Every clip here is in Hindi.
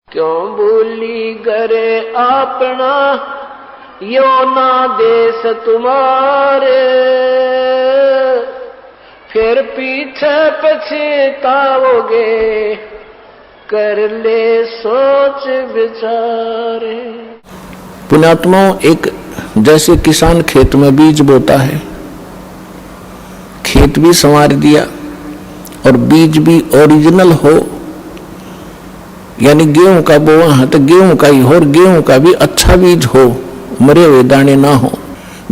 क्यों भूली करे अपना यो ना देश तुम्हारे, फिर पीछे पछताओगे कर ले सोच विचारे। पुण्यात्माओं, एक जैसे किसान खेत में बीज बोता है, खेत भी संवार दिया और बीज भी ओरिजिनल हो, यानी गेहूं का बोआ है तो गेहूं का ही हो और गेहूं का भी अच्छा बीज हो, मरे हुए दाने ना हो।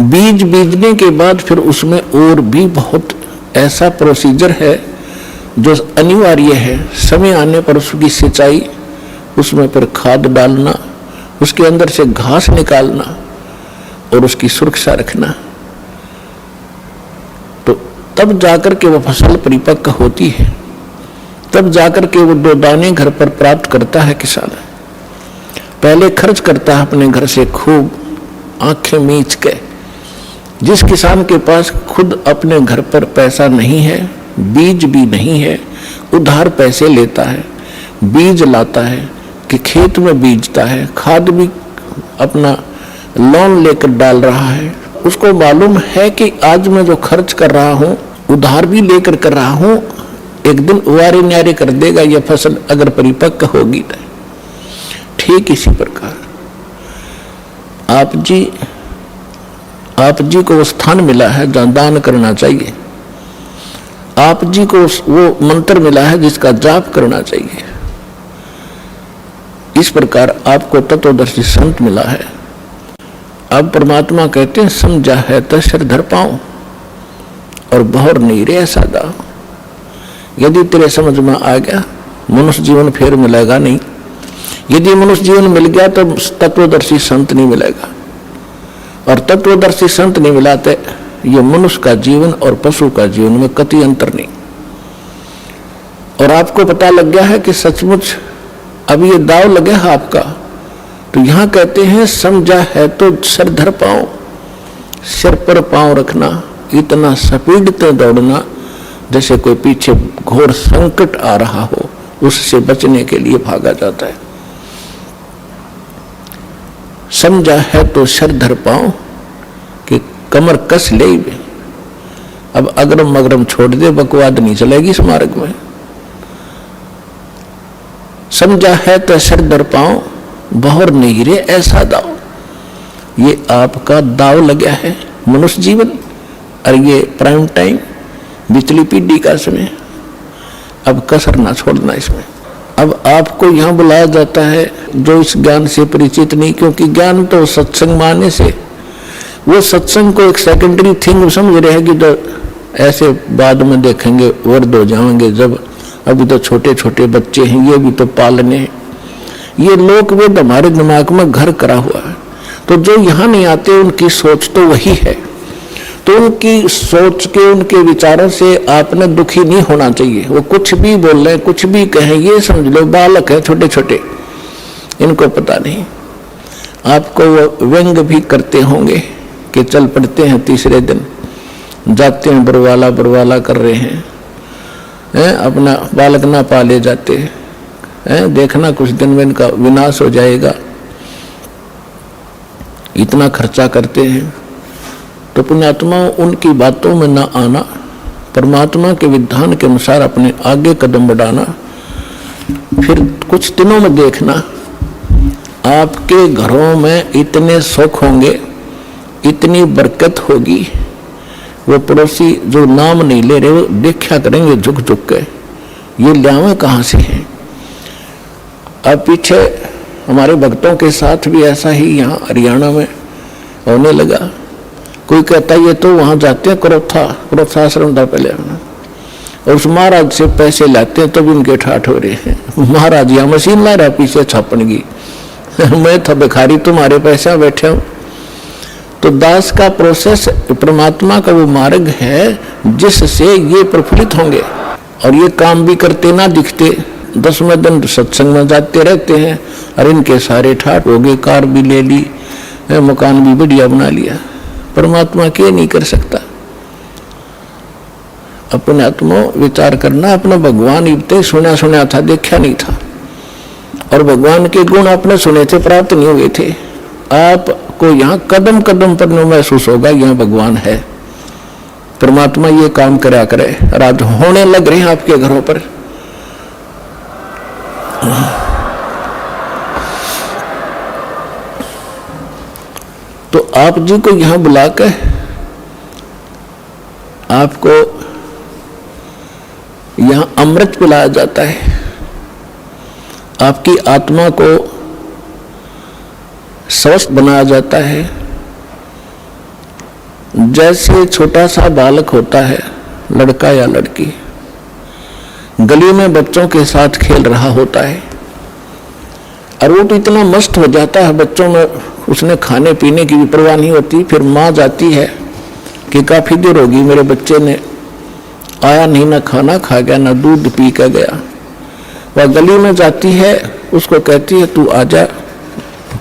बीज बीजने के बाद फिर उसमें और भी बहुत ऐसा प्रोसीजर है जो अनिवार्य है। समय आने पर उसकी सिंचाई, उसमें फिर खाद डालना, उसके अंदर से घास निकालना और उसकी सुरक्षा रखना, तो तब जाकर के वो फसल परिपक्व होती है, तब जाकर के वो 2 दाने घर पर प्राप्त करता है किसान। पहले खर्च करता है अपने घर से खूब आंखें मीच के। जिस किसान के पास खुद अपने घर पर पैसा नहीं है, बीज भी नहीं है, उधार पैसे लेता है, बीज लाता है कि खेत में बीजता है, खाद भी अपना लोन लेकर डाल रहा है। उसको मालूम है कि आज मैं जो खर्च कर रहा हूँ, उधार भी लेकर कर रहा हूँ, एक दिन उवारे न्यारे कर देगा यह फसल अगर परिपक्व होगी तो। ठीक इसी प्रकार आप जी को वो स्थान मिला है जहाँ दान करना चाहिए। आप जी को वो मंत्र मिला है जिसका जाप करना चाहिए। इस प्रकार आपको तत्वदर्शी संत मिला है। अब परमात्मा कहते हैं, समझा है तो सिर धर पाऊं और बहुर नहीं रे सादा। यदि तेरे समझ में आ गया, मनुष्य जीवन फिर मिलेगा नहीं। यदि मनुष्य जीवन मिल गया तो तत्वदर्शी संत नहीं मिलेगा, और तत्वदर्शी संत नहीं मिला तो ये मनुष्य का जीवन और पशु का जीवन में कति अंतर नहीं। और आपको पता लग गया है कि सचमुच अब ये दाव लगे है आपका, तो यहां कहते हैं समझा है तो सिर धर पाओ, सिर पर पांव रखना, इतना स्पीड से दौड़ना जैसे कोई पीछे घोर संकट आ रहा हो, उससे बचने के लिए भागा जाता है। समझा है तो सिर धर पाओ कि कमर कस ले। अब अगरम मगरम छोड़ दे, बकवाद नहीं चलेगी इस मार्ग में। समझा है तो सिर धर पाओ, बहुर नहीं रे ऐसा दाव। ये आपका दाव लगा है मनुष्य जीवन, और ये प्राइम टाइम बिचली पीढ़ी का समय। अब कसर ना छोड़ना इसमें। अब आपको यहाँ बुलाया जाता है जो इस ज्ञान से परिचित नहीं, क्योंकि ज्ञान तो सत्संग माने से, वो सत्संग को एक सेकेंडरी थिंग समझ रहे हैं कि तो ऐसे बाद में देखेंगे, वर्द हो जाएंगे जब, अभी तो छोटे छोटे बच्चे हैं, ये भी तो पालने हैं। ये लोक वेद हमारे दिमाग में घर करा हुआ है। तो जो यहाँ नहीं आते उनकी सोच तो वही है। तो उनकी सोच के, उनके विचारों से आपने दुखी नहीं होना चाहिए। वो कुछ भी बोल रहे, कुछ भी कहें, ये समझ लो बालक है छोटे छोटे, इनको पता नहीं। आपको वो व्यंग भी करते होंगे कि चल पड़ते हैं, तीसरे दिन जाते हैं, बरवाला कर रहे हैं, अपना बालक ना पाले जाते हैं, देखना कुछ दिन में इनका विनाश हो जाएगा, इतना खर्चा करते हैं। तो पुण्यात्माओं, उनकी बातों में न आना, परमात्मा के विधान के अनुसार अपने आगे कदम बढ़ाना। फिर कुछ दिनों में देखना आपके घरों में इतने सुख होंगे, इतनी बरकत होगी, वो पड़ोसी जो नाम नहीं ले रहे वो देखा करेंगे झुक झुक के, ये ल्यावे कहाँ से हैं। अब पीछे हमारे भक्तों के साथ भी ऐसा ही यहाँ हरियाणा में होने लगा। कोई कहता ये तो वहां जाते हैं क्रोथा आश्रम था पहले, और उस महाराज से पैसे लाते हैं, तब इनके ठाठ हो रहे हैं। महाराज यहाँ मशीन ला रहा पीछे छापन की, मैं था भिखारी, तुम्हारे पैसे बैठे हूं। तो दास का प्रोसेस, परमात्मा का वो मार्ग है जिससे ये प्रफुल्लित होंगे। और ये काम भी करते ना दिखते, 10वें दिन सत्संग में जाते रहते हैं, और इनके सारे ठाठ हो गए, कार भी ले ली, मकान भी बढ़िया बना लिया। परमात्मा क्या नहीं कर सकता। अपने आत्मा विचार करना, अपना भगवान इतने सुना था, देखा नहीं था, और भगवान के गुण आपने सुने थे, प्राप्त नहीं हुए थे। आपको यहाँ कदम कदम पर महसूस होगा यहाँ भगवान है, परमात्मा ये काम करा करे, और आज होने लग रहे हैं आपके घरों पर। तो आप जी को यहां बुलाकर आपको यहां अमृत पिलाया जाता है, आपकी आत्मा को स्वस्थ बनाया जाता है। जैसे छोटा सा बालक होता है, लड़का या लड़की, गली में बच्चों के साथ खेल रहा होता है और वो तो इतना मस्त हो जाता है बच्चों में, उसने खाने पीने की भी परवाह नहीं होती। फिर माँ जाती है कि काफी देर होगी मेरे बच्चे ने आया नहीं, ना खाना खा गया ना दूध पी कर गया। वह गली में जाती है, उसको कहती है तू आजा,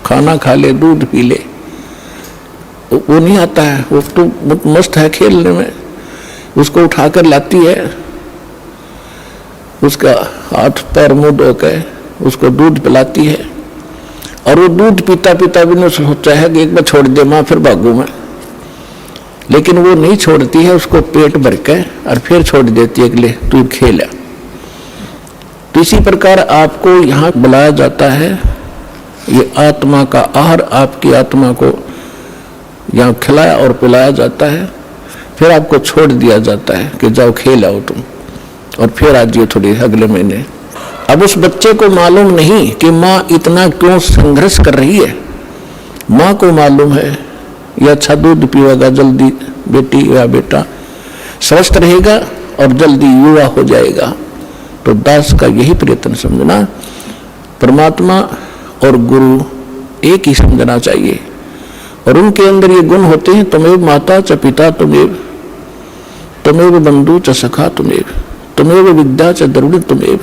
खाना खा ले, दूध पी ले। वो नहीं आता है, वो तो मस्त है खेलने में। उसको उठाकर लाती है, उसका हाथ पैर मुंह धोकर उसको दूध पिलाती है, और वो दूध पीता पीता भी नहीं सोचा है कि एक बार छोड़ दे माँ फिर भागू मैं, लेकिन वो नहीं छोड़ती है, उसको पेट भर के और फिर छोड़ देती है कि ले तू खेला। तो इसी प्रकार आपको यहाँ बुलाया जाता है, ये आत्मा का आहार आपकी आत्मा को यहाँ खिलाया और पिलाया जाता है, फिर आपको छोड़ दिया जाता है कि जाओ खेल आओ तुम, और फिर आ जाइए थोड़ी अगले महीने। अब उस बच्चे को मालूम नहीं कि माँ इतना क्यों संघर्ष कर रही है। माँ को मालूम है ये अच्छा दूध पीएगा, जल्दी बेटी या बेटा स्वस्थ रहेगा और जल्दी युवा हो जाएगा। तो दास का यही प्रयत्न समझना, परमात्मा और गुरु एक ही समझना चाहिए, और उनके अंदर ये गुण होते हैं, तुमेव माता च पिता तुमेव, तुमेव बंधु च सखा तुमेव, तुमेव विद्या च द्रविड़ तुमेव,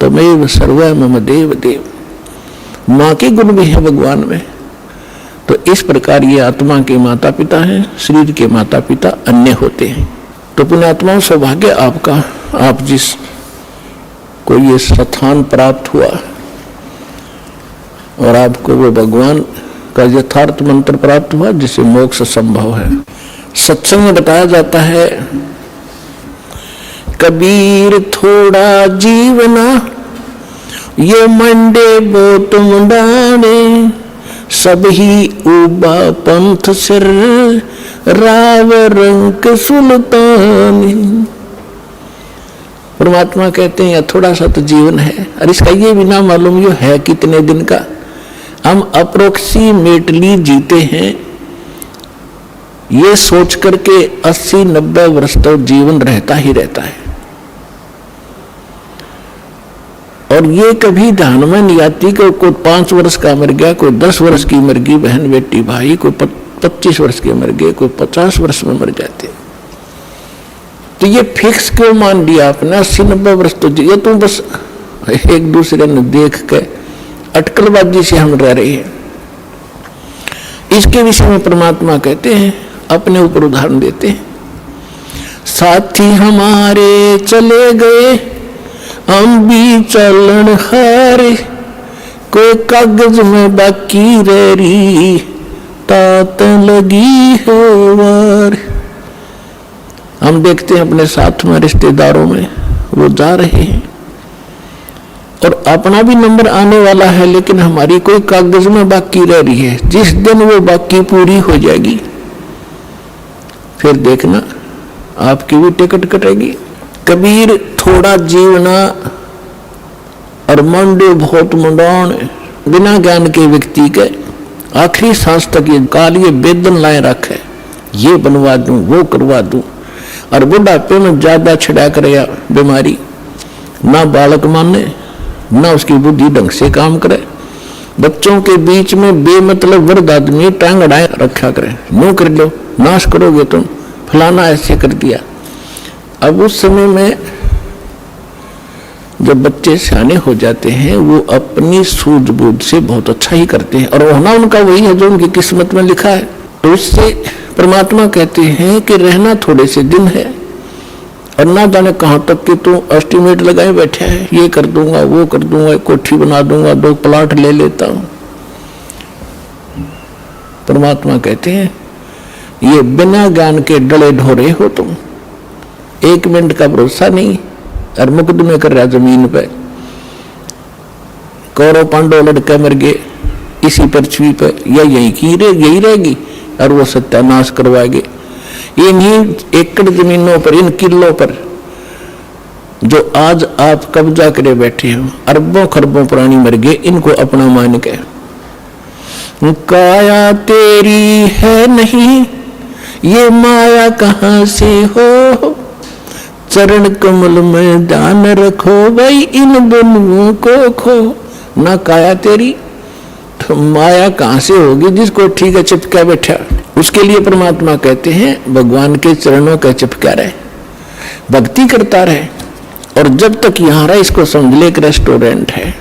तुमेव सर्व मम देव देव। माँ के गुण भी है भगवान में। तो इस प्रकार ये आत्मा के माता पिता हैं, शरीर के माता पिता अन्य होते हैं। तो पुण्यात्माओं सौभाग्य आपका, आप जिस को ये स्थान प्राप्त हुआ और आपको वो भगवान का यथार्थ मंत्र प्राप्त हुआ जिससे मोक्ष संभव है। सत्संग में बताया जाता है, कबीर थोड़ा जीवना ये मंडे बोत मुंडाने, सब ही उबा पंथ सिर राव रंक सुल्तानी। परमात्मा कहते हैं थोड़ा सा तो जीवन है, और इसका ये भी ना मालूम ये है कितने दिन का। हम अप्रोक्सीमेटली जीते हैं ये सोच करके 80-90 वर्ष तक जीवन रहता ही रहता है, और ये कभी ध्यान में नहीं आती कि कोई 5 वर्ष का मर गया, कोई 10 वर्ष की मर गई बहन बेटी भाई, कोई 25 वर्ष के मर गए, कोई 50 वर्ष में मर जाते। तो ये फिक्स क्यों मान लिया आपने 80-90 वर्ष? तो ये तो बस एक दूसरे ने देख के अटकलबाजी से हम रह रहे हैं। इसके विषय में परमात्मा कहते हैं, अपने ऊपर उदाहरण देते हैं, साथी हमारे चले गए हम भी चलन हारे, कोई कागज में बाकी रह रही तात लगी है वार। हम देखते हैं अपने साथ में रिश्तेदारों में वो जा रहे हैं और अपना भी नंबर आने वाला है, लेकिन हमारी कोई कागज में बाकी रह रही है। जिस दिन वो बाकी पूरी हो जाएगी फिर देखना आपकी भी टिकट कटेगी। कबीर थोड़ा जीवना और मंडे बहुत मुंडान। बिना ज्ञान के व्यक्ति के आखिरी सांस तक ये काल ये वेदन लाए रखे, ये बनवा दूं वो करवा दूं, और बुढ़ापे में ज्यादा छिड़ा कर बीमारी, ना बालक माने ना उसकी बुद्धि ढंग से काम करे। बच्चों के बीच में बेमतलब वृद्ध आदमी टांग अड़ाए रखा करे, नो कर लो नाश करोगे तुम, फलाना ऐसे कर दिया। अब उस समय में जब बच्चे सियाने हो जाते हैं वो अपनी सूझबूझ से बहुत अच्छा ही करते हैं, और होना उनका वही है जो उनकी किस्मत में लिखा है। तो उससे परमात्मा कहते हैं कि रहना थोड़े से दिन है, और ना जाने कहां तक कि तू एस्टिमेट लगाए बैठा है, ये कर दूंगा, वो कर दूंगा, कोठी बना दूंगा, 2 प्लाट ले लेता हूं। परमात्मा कहते हैं ये बिना ज्ञान के डले ढोरे हो तुम, 1 मिनट का भरोसा नहीं, और मुकदमे कर रहा जमीन पे। कौरव पांडव लड़के मर गए इसी पृथ्वी पर, या यही रहेगी, और वो सत्यानाश करवाएंगे। इन्हीं एकड़ जमीनों पर, इन किलों पर जो आज आप कब्जा करे बैठे हो, अरबों खरबों प्राणी मर गए इनको अपना मान के। काया तेरी है नहीं, ये माया कहां से हो, चरण कमल में ध्यान रखो भाई, इन दोनों को खो। ना काया तेरी तो माया कहां से होगी, जिसको ठीक है चिपका बैठा। उसके लिए परमात्मा कहते हैं भगवान के चरणों का चिपका रहे, भक्ति करता रहे, और जब तक यहां रहे इसको समझ ले एक रेस्टोरेंट है,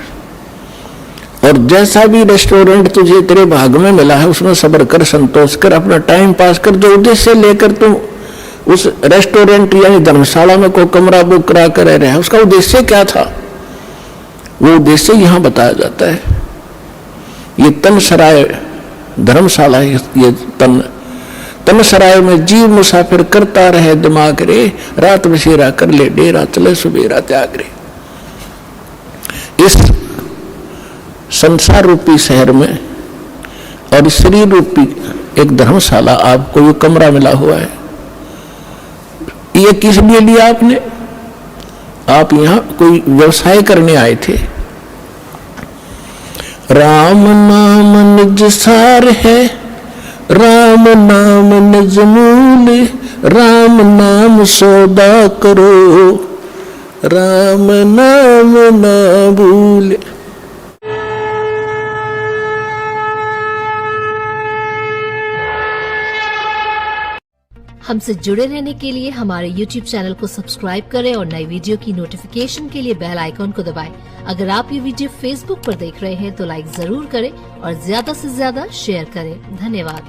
और जैसा भी रेस्टोरेंट तुझे तेरे भाग में मिला है उसमें सब्र कर, संतोष कर, अपना टाइम पास कर। जो उद्देश्य लेकर तुम उस रेस्टोरेंट यानी धर्मशाला में कोई कमरा बुक करा कर रह रहे हैं, उसका उद्देश्य क्या था, वो उद्देश्य यहां बताया जाता है। ये तन सराय धर्मशाला, ये तन सराय में जीव मुसाफिर करता रहे दिमाग रे, रात बसेरा कर ले डेरा, चले सुबेरा त्याग रे। इस संसार रूपी शहर में और शरीर रूपी एक धर्मशाला, आपको ये कमरा मिला हुआ है। ये किस लिए लिया आपने? आप यहां कोई व्यवसाय करने आए थे। राम नाम निज सार है, राम नाम निज मूल, राम नाम सौदा करो, राम नाम ना भूल। हमसे जुड़े रहने के लिए हमारे YouTube चैनल को सब्सक्राइब करें और नई वीडियो की नोटिफिकेशन के लिए बेल आइकॉन को दबाएं। अगर आप ये वीडियो Facebook पर देख रहे हैं तो लाइक जरूर करें और ज्यादा से ज्यादा शेयर करें। धन्यवाद।